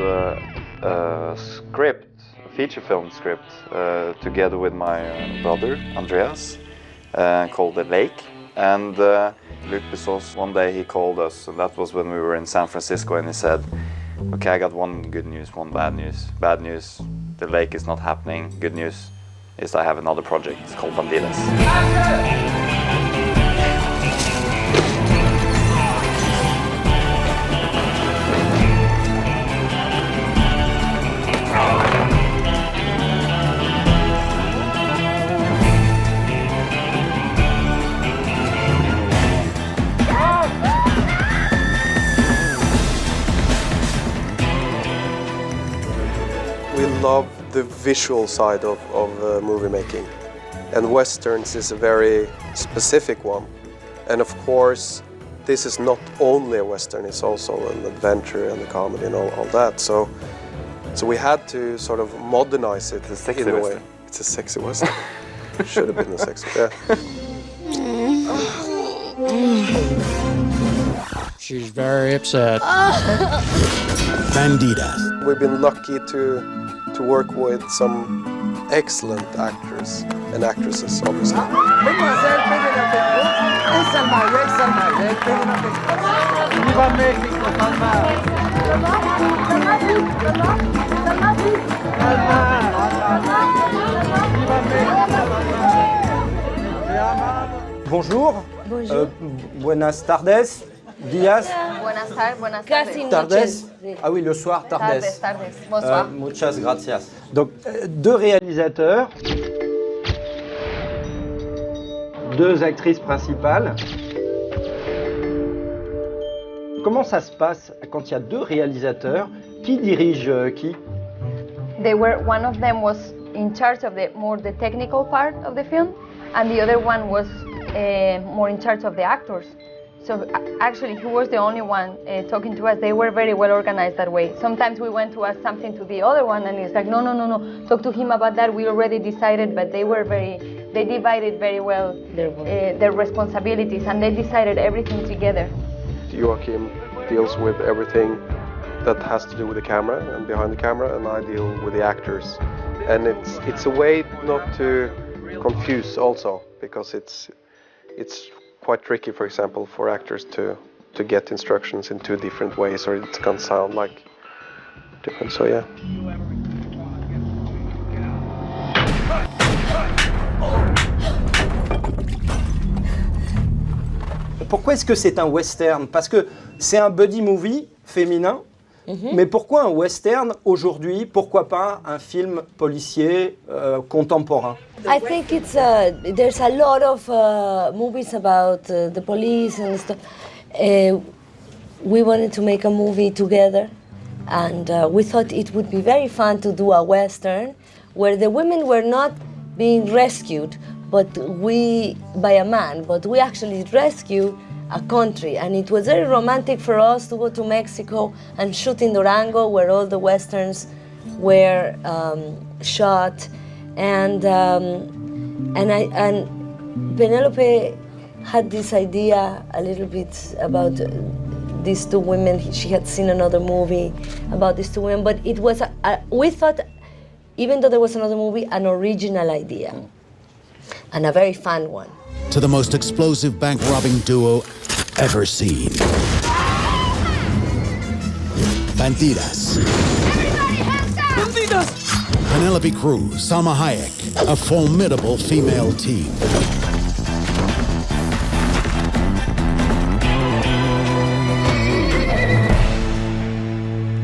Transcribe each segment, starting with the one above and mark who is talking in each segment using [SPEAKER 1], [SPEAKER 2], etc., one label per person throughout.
[SPEAKER 1] a script, a feature film script, together with my brother Andreas, called The Lake. And Luc Besson, one day he called us, and that was when we were in San Francisco, and he said, okay, I got one good news, one bad news. Bad news, The Lake is not happening. Good news is I have another project, it's called Bandidas.
[SPEAKER 2] We love the visual side of movie making, and westerns is a very specific one. And of course, this is not only a western; it's also an adventure and a comedy and all that. So we had to sort of modernize it in a way. It's a sexy western. Should have been a sexy. Yeah.
[SPEAKER 3] She's very upset.
[SPEAKER 4] Bandidas.
[SPEAKER 2] We've been lucky to work with some excellent actors and actresses, obviously.
[SPEAKER 5] Mademoiselle Penélope Cruz et Salma Hayek, Viva Mexico,
[SPEAKER 6] Bonjour.
[SPEAKER 7] Bonjour.
[SPEAKER 6] Buenas tardes. Días.
[SPEAKER 7] Buenas tardes, buenas
[SPEAKER 6] tardes. Tardes. Ah oui, le soir, tardes.
[SPEAKER 7] Tardes. Bonsoir.
[SPEAKER 6] Muchas gracias. Donc, deux réalisateurs, deux actrices principales. Comment ça se passe quand il y a deux réalisateurs? Qui dirige qui?
[SPEAKER 7] One of them was in charge of the technical part of the film, and the other one was more in charge of the actors. So actually, he was the only one talking to us. They were very well organized that way. Sometimes we went to ask something to the other one, and it's like, no, talk to him about that. We already decided, but they divided very well their responsibilities, and they decided everything together.
[SPEAKER 2] Joachim deals with everything that has to do with the camera and behind the camera, and I deal with the actors. And it's a way not to confuse also, because it's quite tricky, for example, for actors to get instructions in two different ways, or it can sound like different. So yeah.
[SPEAKER 6] Pourquoi est-ce que c'est un western? Parce que c'est un buddy movie féminin, mais pourquoi un western aujourd'hui? Pourquoi pas un film policier contemporain?
[SPEAKER 7] I think there's a lot of movies about the police and stuff. We wanted to make a movie together, and we thought it would be very fun to do a western where the women were not being rescued by a man, but we actually rescued a country. And it was very romantic for us to go to Mexico and shoot in Durango, where all the westerns were shot. And Penelope had this idea a little bit about these two women. She had seen another movie about these two women, but it was we thought, even though there was another movie, an original idea and a very fun one.
[SPEAKER 4] To the most explosive bank-robbing duo ever seen. Bandidas.
[SPEAKER 5] Bandidas!
[SPEAKER 4] Penélope Cruz, Salma Hayek, a formidable female team.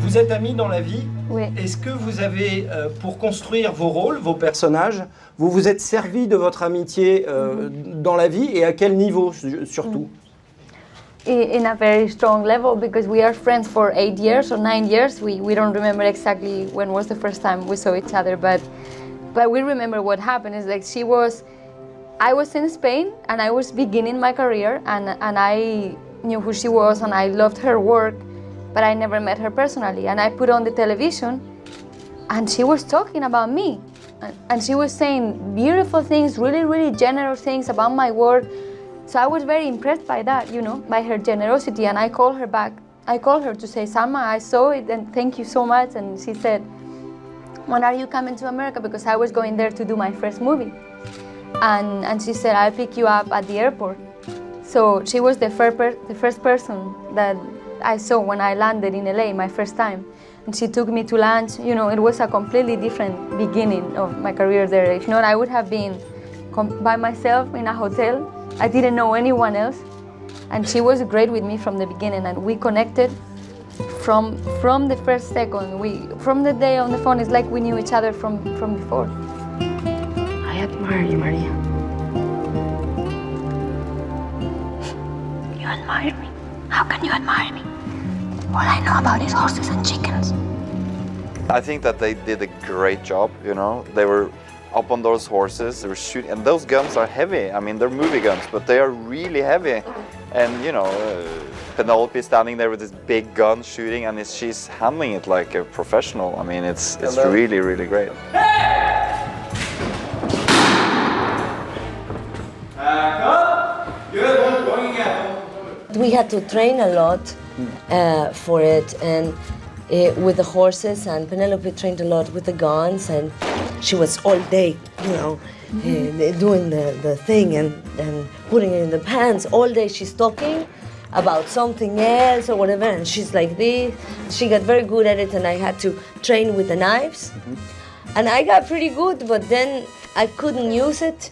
[SPEAKER 6] Vous êtes amis dans la vie?
[SPEAKER 7] Oui.
[SPEAKER 6] Est-ce que vous avez, pour construire vos rôles, vos personnages, vous vous êtes servi de votre amitié dans la vie, et à quel niveau surtout?
[SPEAKER 7] In a very strong level, because we are friends for 8 years or 9 years. We don't remember exactly when was the first time we saw each other, but we remember what happened. Is like I was in Spain and I was beginning my career, and I knew who she was and I loved her work, but I never met her personally. And I put on the television and she was talking about me, and she was saying beautiful things, really, really generous things about my work. So I was very impressed by that, by her generosity, and I called her back
[SPEAKER 8] I called her to say, Salma, I saw it and thank you so much. And she said, when are you coming to America? Because I was going there to do my first movie. And she said, I'll pick you up at the airport. So she was the first person that I saw when I landed in LA, my first time. And she took me to lunch. You know, it was a completely different beginning of my career there. If not, I would have been by myself in a hotel. I didn't know anyone else. And she was great with me from the beginning, and we connected from the first second. From the day on the phone, it's like we knew each other from before.
[SPEAKER 7] I admire you, Maria.
[SPEAKER 9] You admire me? How can you admire me? All I know about is horses and chickens.
[SPEAKER 1] I think that they did a great job, you know. They were up on those horses, they were shooting, and those guns are heavy. I mean, they're movie guns, but they are really heavy. And, you know, Penelope standing there with this big gun shooting, and she's handling it like a professional. I mean, it's really, really great.
[SPEAKER 7] We had to train a lot for it, and with the horses, and Penelope trained a lot with the guns, and she was all day, you know, doing the thing and putting it in the pants. All day she's talking about something else or whatever, and she's like this. She got very good at it, and I had to train with the knives. And I got pretty good, but then I couldn't use it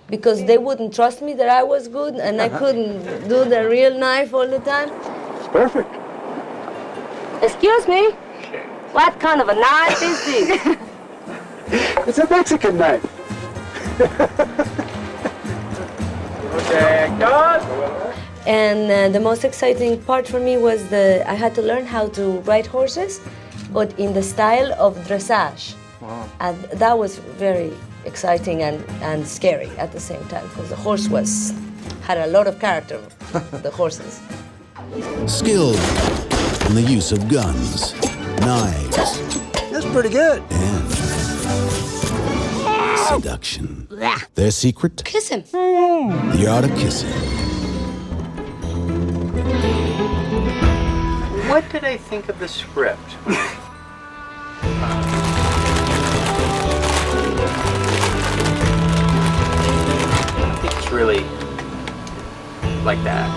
[SPEAKER 7] because they wouldn't trust me that I was good, and I couldn't do the real knife all the time.
[SPEAKER 5] It's perfect.
[SPEAKER 7] Excuse me? What kind of a knife is this?
[SPEAKER 5] It's a Mexican knife. Okay, cut.
[SPEAKER 7] And the most exciting part for me was I had to learn how to ride horses, but in the style of dressage.
[SPEAKER 5] Wow.
[SPEAKER 7] And that was very exciting and scary at the same time, because the horse had a lot of character, the horses.
[SPEAKER 4] Skilled in the use of guns, knives,
[SPEAKER 5] That's pretty good.
[SPEAKER 4] and seduction. Their secret?
[SPEAKER 7] Kiss him.
[SPEAKER 4] The art of kissing.
[SPEAKER 10] What did I think of the script? I don't think it's really like that.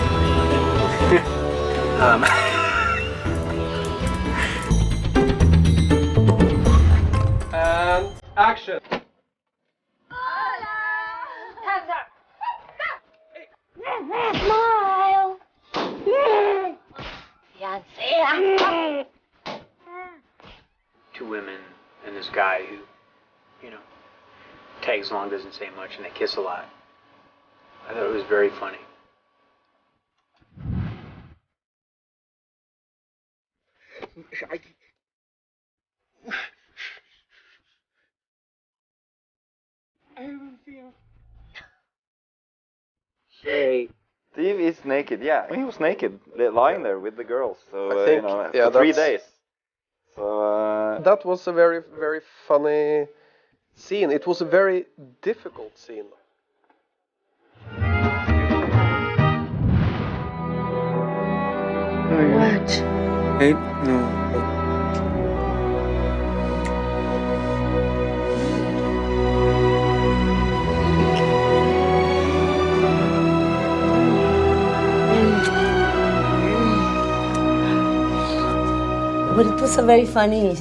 [SPEAKER 5] And action.
[SPEAKER 9] Smile.
[SPEAKER 10] Two women and this guy who, you know, tags along, doesn't say much, and they kiss a lot. I thought it was very funny.
[SPEAKER 1] Steve is naked, yeah. He was naked, lying there with the girls. So,
[SPEAKER 2] I think,
[SPEAKER 1] you know,
[SPEAKER 2] yeah,
[SPEAKER 1] for 3
[SPEAKER 2] that's-
[SPEAKER 1] days. So,
[SPEAKER 2] That was a very, very funny scene. It was a very difficult scene.
[SPEAKER 7] What?
[SPEAKER 5] Hey, no.
[SPEAKER 7] But it was a very funny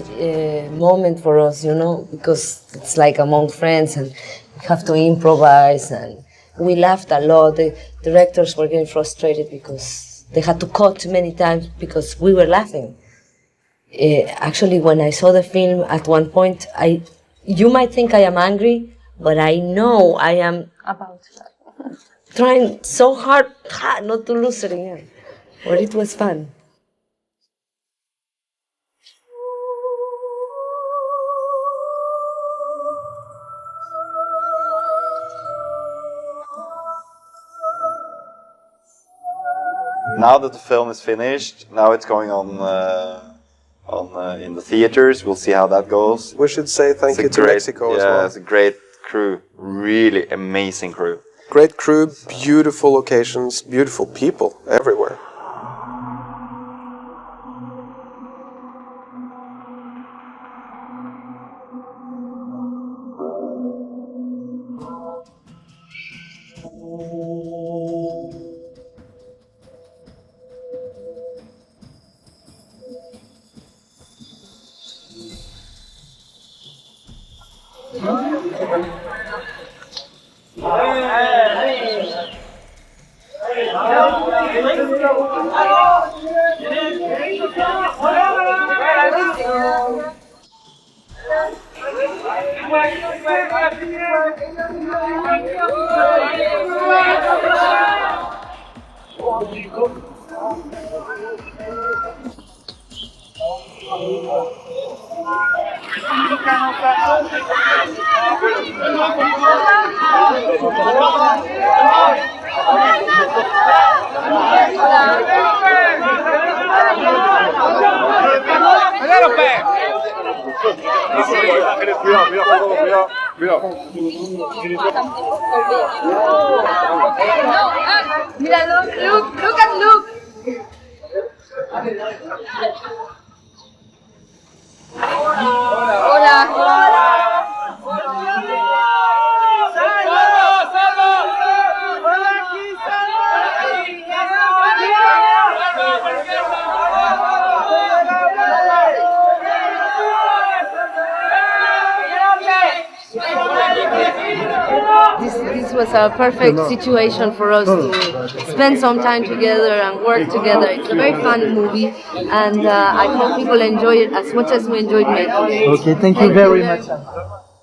[SPEAKER 7] moment for us, you know, because it's like among friends and we have to improvise, and we laughed a lot. The directors were getting frustrated because they had to cut many times because we were laughing. Actually, when I saw the film at one point, you might think I am angry, but I know I am
[SPEAKER 8] About
[SPEAKER 7] trying so hard not to lose it again. But it was fun.
[SPEAKER 1] now that the film is finished, now it's going on in the theaters. We'll see how that goes.
[SPEAKER 2] We should say thank you to Mexico as well.
[SPEAKER 1] Yeah, it's a great crew, really amazing crew.
[SPEAKER 2] Great crew, beautiful locations, beautiful people everywhere.
[SPEAKER 8] Mira, look at Luke. This was a perfect situation for us to spend some time together and work together. It's a very fun movie, and I hope people enjoy it as much as we enjoyed making it.
[SPEAKER 11] Okay, thank you very much.